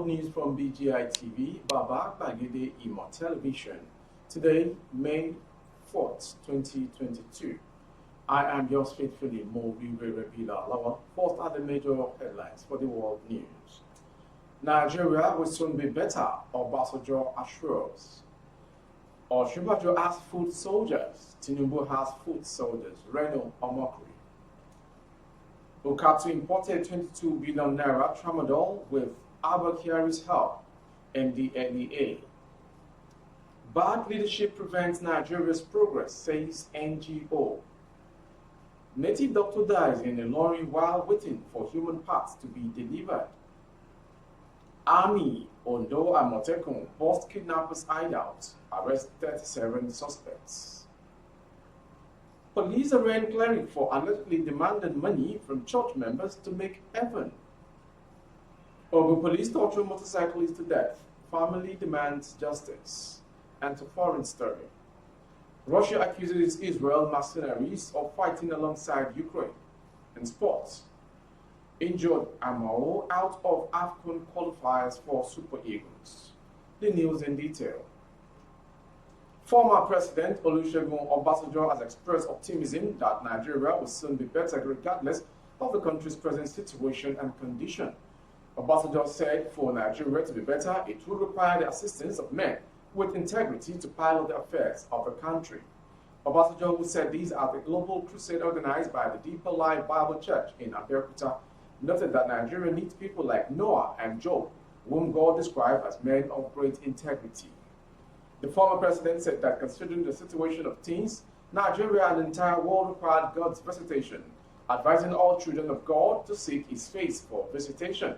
world news from BGI TV, Baba Bagede Imo Television. Today, May 4th, 2022. I am yours faithfully, Mobi Rebila Lawa. First are the major headlines for the world news. Nigeria will soon be better, Obasanjo assures. Osinbajo has foot soldiers. Tinubu has foot soldiers. Reno Omokri. Okatu imported 22 billion naira tramadol with Advocacy's help, NDLEA. Bad leadership prevents Nigeria's progress, says NGO. Native doctor dies in a lorry while waiting for human parts to be delivered. Army, Ondo and Motekun bust kidnappers' hideout, arrest 37 suspects. Police arraigned cleric for allegedly demanding money from church members to make heaven. Over police torture motorcyclist to death. Family demands justice. And to foreign story. Russia accuses Israel mercenaries of fighting alongside Ukraine. In sports. Injured Amao out of AFCON qualifiers for Super Eagles. The news in detail. Former President Olusegun Obasanjo has expressed optimism that Nigeria will soon be better regardless of the country's present situation and condition. Obasanjo said for Nigeria to be better, it will require the assistance of men with integrity to pilot the affairs of the country. Obasanjo, who said these at the global crusade organized by the Deeper Life Bible Church in Abeokuta, noted that Nigeria needs people like Noah and Job, whom God described as men of great integrity. The former president said that considering the situation of teens, Nigeria and the entire world required God's visitation, advising all children of God to seek his face for visitation.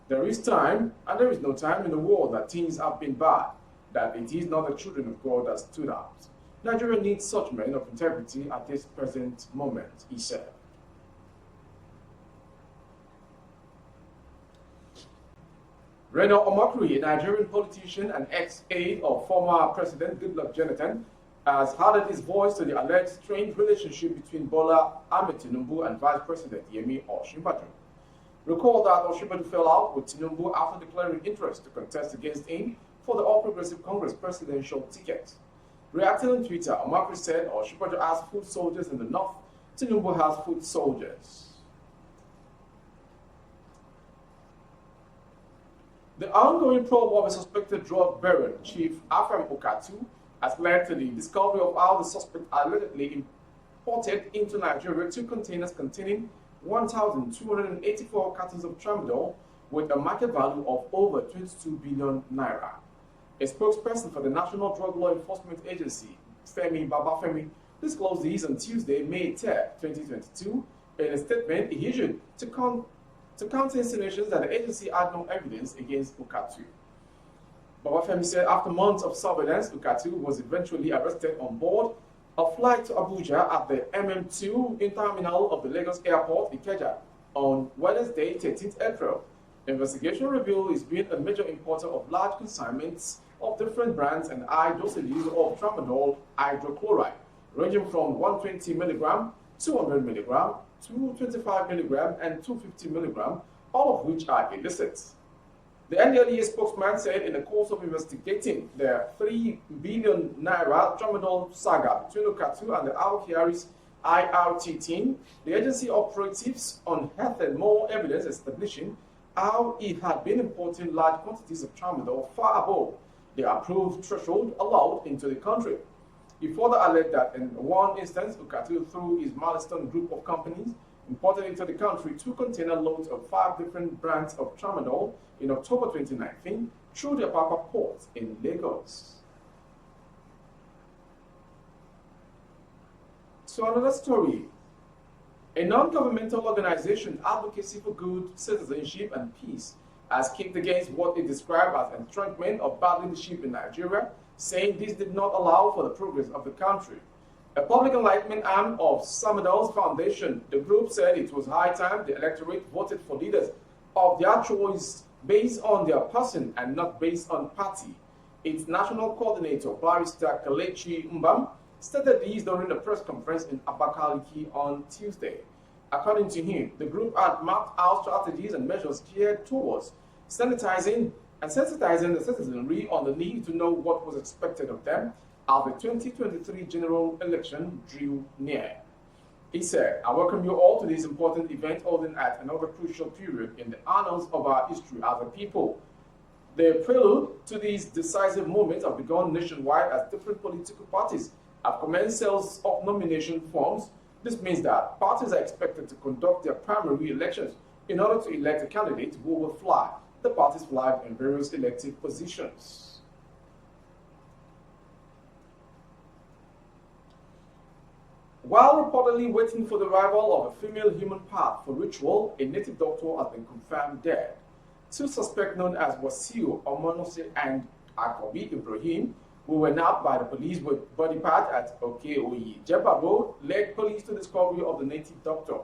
There is time, and there is no time in the world that teens have been bad, that it is not the children of God that stood out. Nigeria needs such men of integrity at this present moment, he said. Reno Omokri, a Nigerian politician and ex-aide of former President Goodluck Jonathan, has added his voice to the alleged strained relationship between Bola Ahmed Tinubu and Vice President Yemi Osinbajo. Recall that Osinbajo fell out with Tinubu after declaring interest to contest against him for the All Progressive Congress presidential ticket. Reacting on Twitter, Omokri said Osinbajo has foot soldiers in the north, Tinubu has foot soldiers. The ongoing probe of a suspected drug baron, Chief Afam Okatu, has led to the discovery of how the suspect allegedly imported into Nigeria 2 containers containing 1,284 cartons of tramadol with a market value of over 22 billion naira. A spokesperson for the National Drug Law Enforcement Agency, Femi Babafemi, disclosed this on Tuesday, May 10, 2022, in a statement he issued to counter insinuations that the agency had no evidence against Okatu. Babafemi said after months of surveillance, Okatu was eventually arrested on board a flight to Abuja at the MM2 in terminal of the Lagos Airport, Ikeja, on Wednesday, 13th April. Investigation revealed he's been a major importer of large consignments of different brands and high dosages of tramadol hydrochloride, ranging from 120 mg, 200 mg, 225 mg, and 250 mg, all of which are illicit. The NDLEA spokesman said in the course of investigating the 3 billion naira tramadol saga between Okatu and the Advocacy's IRT team, the agency operatives unearthed more evidence establishing how he had been importing large quantities of tramadol far above the approved threshold allowed into the country. He further alleged that in one instance, Okatu, through his Milestone group of companies, imported into the country 2 container loads of 5 different brands of tramadol in October 2019 through the Apapa port in Lagos. So another story. A non-governmental organization, Advocacy for Good, Citizenship and Peace, has kicked against what it described as entrenchment of bad leadership in Nigeria, saying this did not allow for the progress of the country. A public enlightenment arm of Samadal's foundation, the group said it was high time the electorate voted for leaders of their choice based on their person and not based on party. Its national coordinator, Barrister Kalechi Mbam, stated these during a press conference in Abakaliki on Tuesday. According to him, the group had mapped out strategies and measures geared towards sensitizing the citizenry on the need to know what was expected of them as the 2023 general election drew near. He said, "I welcome you all to this important event holding at another crucial period in the annals of our history as a people. The prelude to these decisive moments have begun nationwide as different political parties have commenced sales of nomination forms. This means that parties are expected to conduct their primary elections in order to elect a candidate who will fly the party's flag in various elective positions." While reportedly waiting for the arrival of a female human part for ritual, a native doctor has been confirmed dead. Two suspects known as Wasiu Omonose and Akobi Ibrahim, who were nabbed by the police with body part at Okeoyi, Jebabo, led police to the discovery of the native doctor.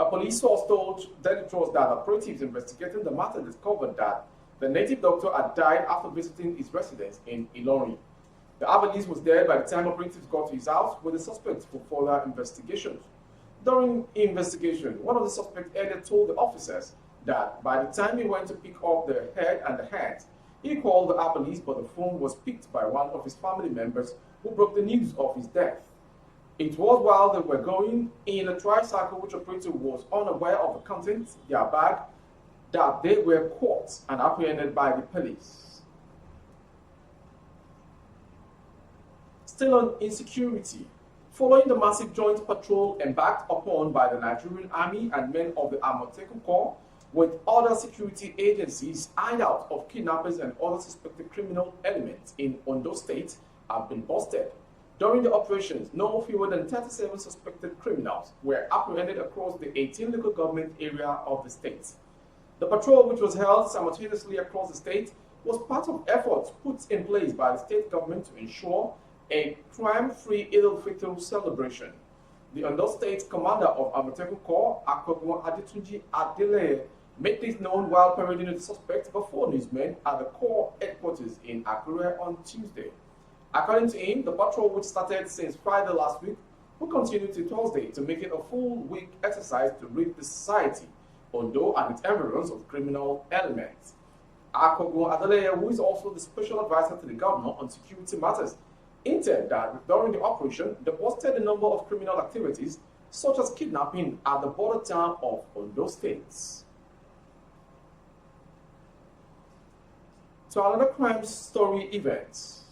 A police source told Daily Trust that operatives investigating the matter discovered that the native doctor had died after visiting his residence in Êrring. The herbalist was dead by the time operatives got to his house with the suspects for further investigations. During investigation, one of the suspects earlier told the officers that by the time he went to pick up the head and the hands, he called the herbalist, but the phone was picked by one of his family members who broke the news of his death. It was while they were going in a tricycle which operator was unaware of the contents of their bag that they were caught and apprehended by the police. Still on insecurity, following the massive joint patrol embarked upon by the Nigerian Army and men of the Amotekun Corps with other security agencies, hideouts of kidnappers and other suspected criminal elements in Ondo State have been busted. During the operations, no fewer than 37 suspected criminals were apprehended across the 18 local government area of the state. The patrol, which was held simultaneously across the state, was part of efforts put in place by the state government to ensure a crime-free Eid al-Fitr celebration. The Ondo State commander of Amotekun Corps, Akogun Adetunji Adele, made this known while parading the suspects before newsmen at the Corps headquarters in Akure on Tuesday. According to him, the patrol, which started since Friday last week, will continue till Thursday to make it a full week exercise to rid the society, Ondo and its environs of criminal elements. Akogun Adele, who is also the special advisor to the governor on security matters, hinted that during the operation, they busted a number of criminal activities, such as kidnapping at the border town of Ondo State. To another crime story event.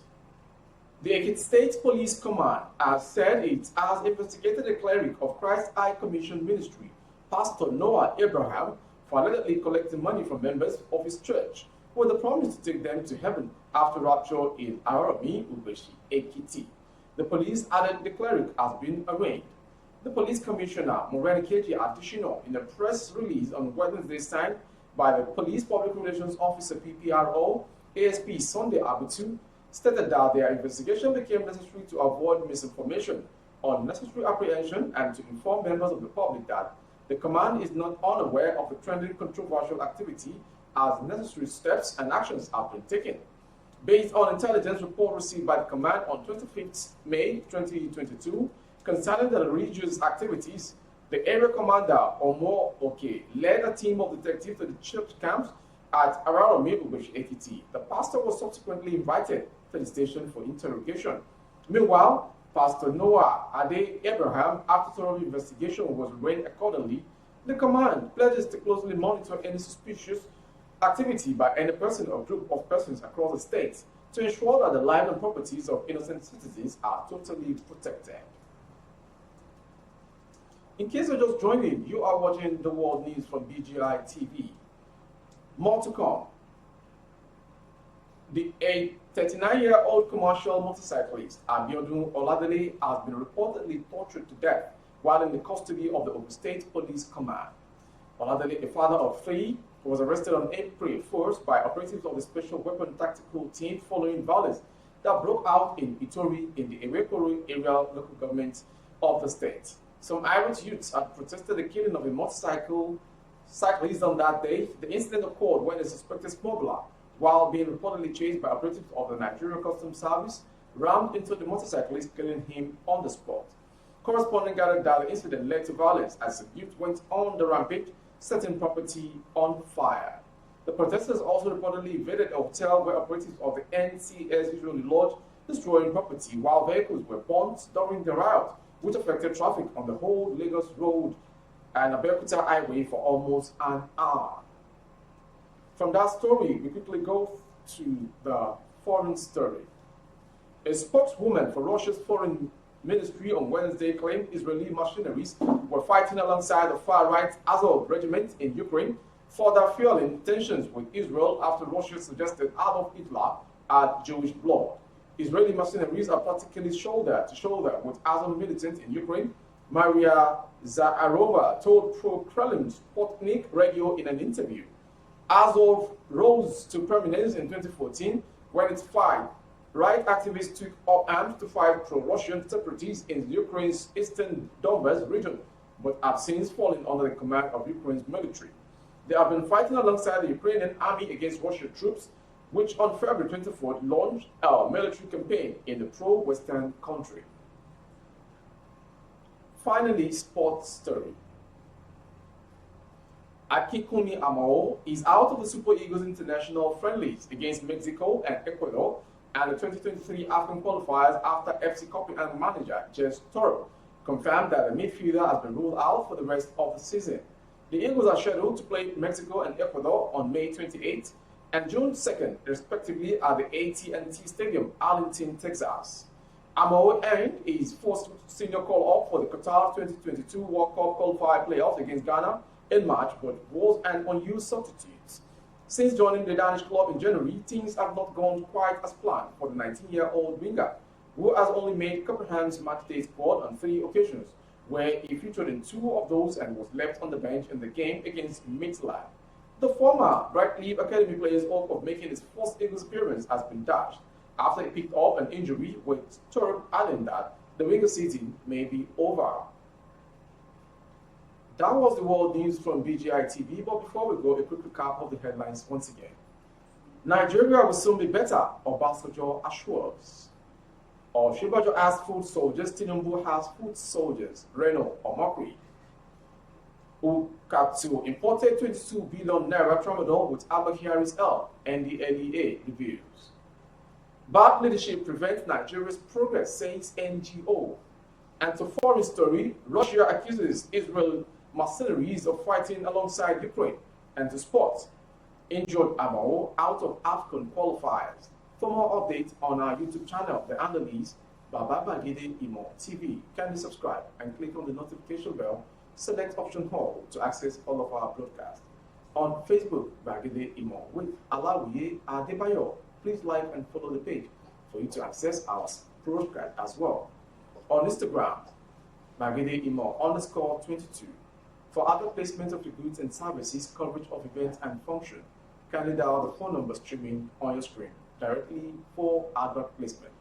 The Ekiti State Police Command has said it has investigated a cleric of Christ High Commission Ministry, Pastor Noah Abraham, for allegedly collecting money from members of his church with the promise to take them to heaven after rapture in Araromi, Ubeshi, Ekiti. The police added the cleric has been arraigned. The police commissioner, Morenikeji Additional, in a press release on Wednesday signed by the Police Public Relations Officer PPRO, ASP Sunday Abutu, stated that their investigation became necessary to avoid misinformation, unnecessary apprehension, and to inform members of the public that the command is not unaware of the trending controversial activity as necessary steps and actions have been taken. Based on intelligence report received by the command on 25th May 2022 concerning the religious activities, the area commander, Omo Oke, led a team of detectives to the church camps at Araromi, Ubeshi, Ekiti. The pastor was subsequently invited to the station for interrogation. Meanwhile, Pastor Noah Ade Abraham, after thorough investigation was arraigned accordingly. The command pledges to closely monitor any suspicious activity by any person or group of persons across the state to ensure that the lives and properties of innocent citizens are totally protected. In case you're just joining, you are watching the world news from BGI TV. More to come. A 39-year-old commercial motorcyclist, Abiodun Oladele, has been reportedly tortured to death while in the custody of the Ondo State Police Command. Oladele, a father of three, was arrested on April 1st by operatives of the Special Weapon Tactical Team following violence that broke out in Itori in the Ewekoro area local government of the state. Some Irish youths had protested the killing of a cyclist on that day. The incident occurred when a suspected smuggler, while being reportedly chased by operatives of the Nigerian Customs Service, rammed into the motorcyclist, killing him on the spot. Corresponding gathered that the incident led to violence as the youth went on the rampage, setting property on fire. The protesters also reportedly invaded a hotel where operatives of the NCS usually lodge, destroying property, while vehicles were burnt during the riot, which affected traffic on the whole Lagos Road and Abeokuta Highway for almost an hour. From that story, we quickly go to the foreign story. A spokeswoman for Russia's foreign ministry on Wednesday claimed Israeli mercenaries were fighting alongside the far-right Azov regiment in Ukraine, further fueling tensions with Israel after Russia suggested Adolf Hitler had Jewish blood. Israeli mercenaries are practically shoulder to shoulder with Azov militants in Ukraine, Maria Zakharova told pro-Kremlin Sputnik Radio in an interview. Azov rose to prominence in 2014 when its right activists took up arms to fight pro-Russian separatists in Ukraine's eastern Donbas region, but have since fallen under the command of Ukraine's military. They have been fighting alongside the Ukrainian army against Russian troops, which on February 24th launched a military campaign in the pro-Western country. Finally, sports story. Akikuni Amao is out of the Super Eagles international friendlies against Mexico and Ecuador and the 2023 African qualifiers after FC Copenhagen manager Jens Torup confirmed that the midfielder has been ruled out for the rest of the season. The Eagles are scheduled to play Mexico and Ecuador on May 28th and June 2nd, respectively, at the AT&T Stadium, Arlington, Texas. Amao Êrring is forced senior call-up for the Qatar 2022 World Cup qualifier playoffs against Ghana in March, but was an unused substitute. Since joining the Danish club in January, things have not gone quite as planned for the 19-year-old winger, who has only made Copenhagen's matchday squad on 3 occasions, where he featured in 2 of those and was left on the bench in the game against Midtjylland. The former Bright Leaf Academy player's hope of making his first Eagles appearance has been dashed after he picked up an injury, with Torup adding that the winger season may be over. That was the world news from BGI TV, but before we go, a quick recap of the headlines once again. Nigeria will soon be better, Obasanjo assures. Shibajo has food soldiers, Tinubu has food soldiers, Renault or Mercury. Ukatu imported 22 billion naira tramadol with Advocacy NDLEA reviews. Bad leadership prevents Nigeria's progress, says NGO. And to foreign story, Russia accuses Israel mercenaries of fighting alongside Ukraine. And to sports, injured Amao out of AFCON qualifiers. For more updates on our YouTube channel, the handle is Baba Bagide Imo TV. Kindly subscribe and click on the notification bell. Select option all to access all of our broadcasts. On Facebook, Bagide Imo with Alawiye Adebayo. Please like and follow the page for you to access our broadcast as well. On Instagram, Bagide Imo _22. For other placement of the goods and services, coverage of events and function, kindly dial the phone number streaming on your screen directly for advert placement.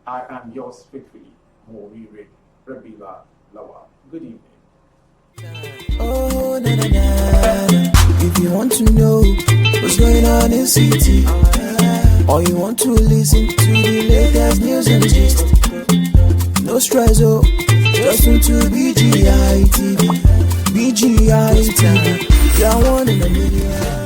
I am yours faithfully, Morire Rabila Lawa. Good evening. Oh, na na na. If you want to know what's going on in city, or you want to listen to the latest news and gist, no stress, oh, just tune to BGI TV. BGI TV, you're one in a million.